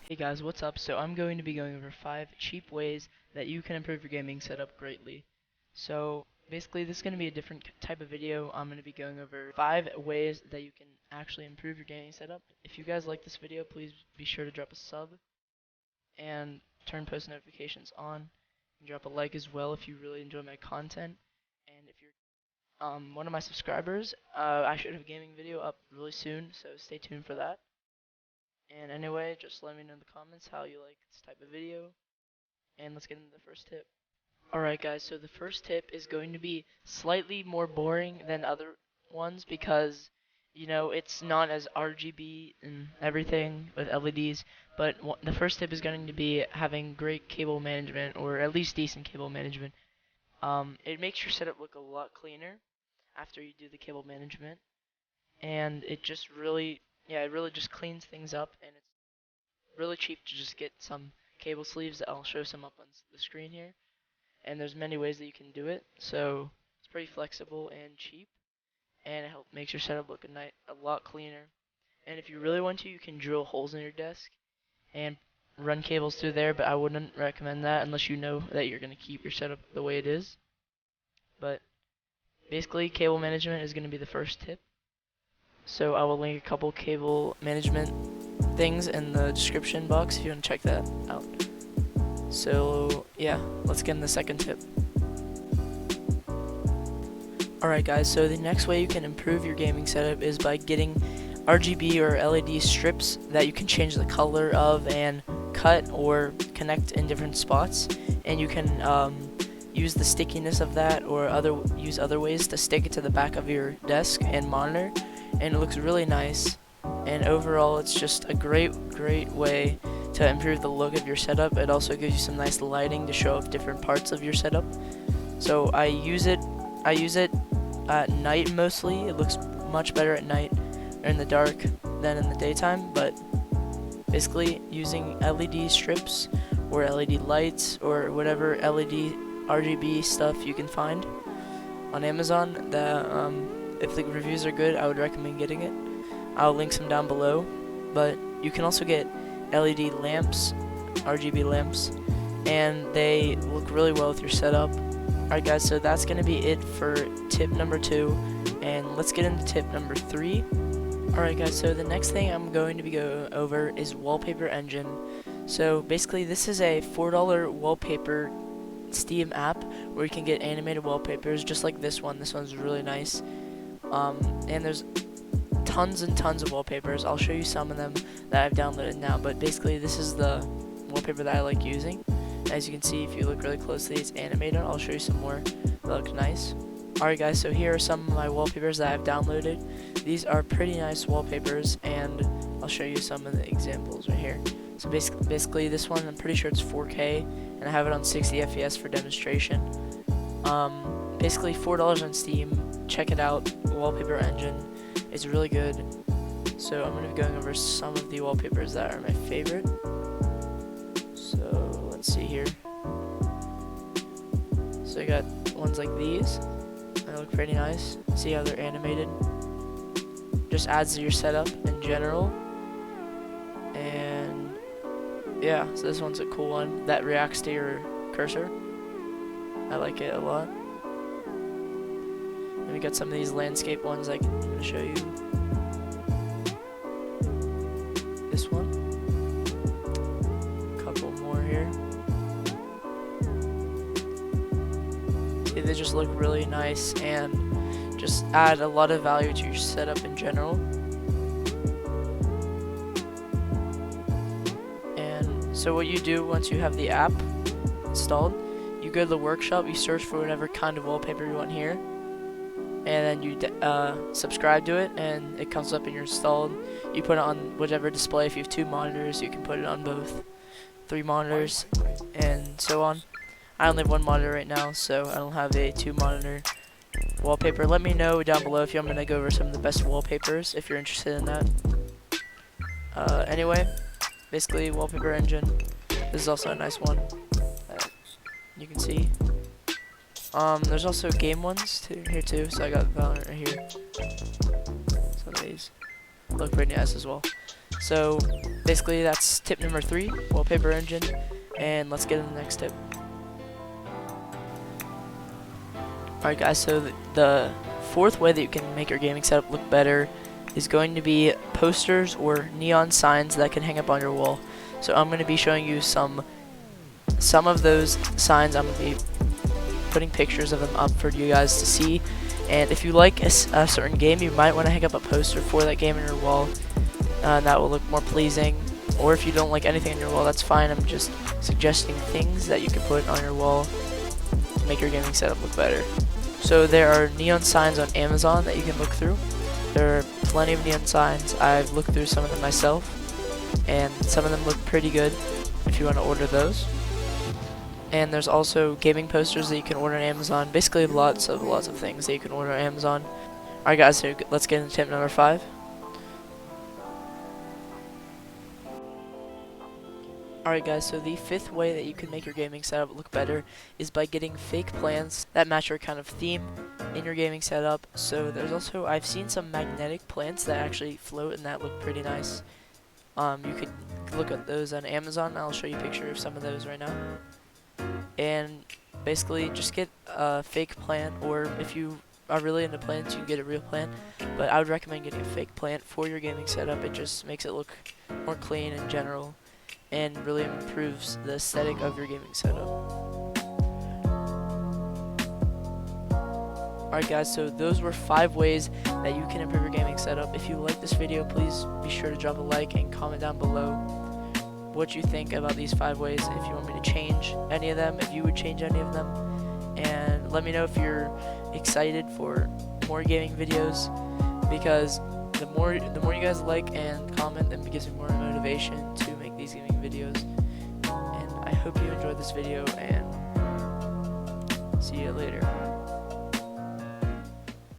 Hey guys, what's up? So I'm going to be going over 5 cheap ways that you can improve your gaming setup greatly. So basically this is going to be a different type of video. I'm going to be going over 5 ways that you can actually improve your gaming setup. If you guys like this video, please be sure to drop a sub and turn post notifications on. And drop a like as well if you really enjoy my content. And if you're one of my subscribers, I should have a gaming video up really soon, so stay tuned for that. And anyway, just let me know in the comments how you like this type of video. And let's get into the first tip. Alright guys, so the first tip is going to be slightly more boring than other ones because, you know, it's not as RGB and everything with LEDs, but the first tip is going to be having great cable management, or at least decent cable management. It makes your setup look a lot cleaner after you do the cable management, and it just really, yeah, it really just cleans things up, and it's really cheap to just get some cable sleeves. I'll show some up on the screen here, and there's many ways that you can do it, so it's pretty flexible and cheap, and it makes your setup look a lot cleaner. And if you really want to, you can drill holes in your desk and run cables through there, but I wouldn't recommend that unless you know that you're going to keep your setup the way it is. But basically, cable management is going to be the first tip. So I will link a couple cable management things in the description box if you want to check that out. So yeah, let's get in the second tip. Alright guys, so the next way you can improve your gaming setup is by getting RGB or LED strips that you can change the color of and cut or connect in different spots, and you can use the stickiness of that or use other ways to stick it to the back of your desk and monitor, and it looks really nice. And overall, it's just a great way to improve the look of your setup. It also gives you some nice lighting to show off different parts of your setup. So I use it at night mostly. It looks much better at night or in the dark than in the daytime, but basically using LED strips or LED lights or whatever LED RGB stuff you can find on Amazon, that if the reviews are good, I would recommend getting it. I'll link some down below, but you can also get LED lamps, RGB lamps, and they look really well with your setup. Alright guys, so that's going to be it for tip number 2, and let's get into tip number 3. Alright guys, so the next thing I'm going to be going over is Wallpaper Engine. So basically this is a $4 wallpaper Steam app where you can get animated wallpapers just like this one. This one's really nice. And there's tons and tons of wallpapers. I'll show you some of them that I've downloaded now, but basically this is the wallpaper that I like using. As you can see, if you look really closely, it's animated. I'll show you some more that look nice. Alright guys, so here are some of my wallpapers that I've downloaded. These are pretty nice wallpapers, and I'll show you some of the examples right here. So basically this one, I'm pretty sure it's 4K, and I have it on 60 FPS for demonstration. Basically $4 on Steam. Check it out, Wallpaper Engine. It's really good. So I'm going to be going over some of the wallpapers that are my favorite. So let's see here. So I got ones like these. They look pretty nice. See how they're animated. Just adds to your setup in general. And yeah, so this one's a cool one that reacts to your cursor. I like it a lot. And we got some of these landscape ones I'm going to show you. This one. A couple more here. See, they just look really nice and just add a lot of value to your setup in general. And so what you do once you have the app installed, you go to the workshop, you search for whatever kind of wallpaper you want here, and then you subscribe to it, and it comes up and you're installed. You put it on whatever display. If you have 2 monitors, you can put it on both, 3 monitors, and so on. I only have 1 monitor right now, so I don't have a 2-monitor wallpaper. Let me know down below if you want me to go over some of the best wallpapers if you're interested in that. Anyway, basically Wallpaper Engine. This is also a nice one that you can see. There's also game ones here too, so I got Valorant right here. Some of these look pretty nice as well. So basically that's tip number 3, wallpaper engine, and let's get into the next tip. Alright guys, so the fourth way that you can make your gaming setup look better is going to be posters or neon signs that can hang up on your wall. So I'm going to be showing you some of those signs. I'm going to be putting pictures of them up for you guys to see, and if you like a certain game, you might want to hang up a poster for that game on your wall, and that will look more pleasing. Or if you don't like anything on your wall, that's fine. I'm just suggesting things that you can put on your wall to make your gaming setup look better. So there are neon signs on Amazon that you can look through. There are plenty of neon signs. I've looked through some of them myself, and some of them look pretty good if you want to order those. And there's also gaming posters that you can order on Amazon. Basically lots of things that you can order on Amazon. Alright guys, so let's get into tip number 5. Alright guys, so the 5th way that you can make your gaming setup look better is by getting fake plants that match your kind of theme in your gaming setup. So there's also, I've seen some magnetic plants that actually float and that look pretty nice. You could look at those on Amazon. I'll show you a picture of some of those right now. And basically just get a fake plant, or if you are really into plants, you can get a real plant, but I would recommend getting a fake plant for your gaming setup. It just makes it look more clean in general and really improves the aesthetic of your gaming setup. Alright guys, so those were 5 ways that you can improve your gaming setup. If you like this video, please be sure to drop a like and comment down below what you think about these 5 ways, if you want me to change any of them, if you would change any of them, and let me know if you're excited for more gaming videos, because the more you guys like and comment, then it gives me more motivation to make these gaming videos. And I hope you enjoyed this video, and see you later.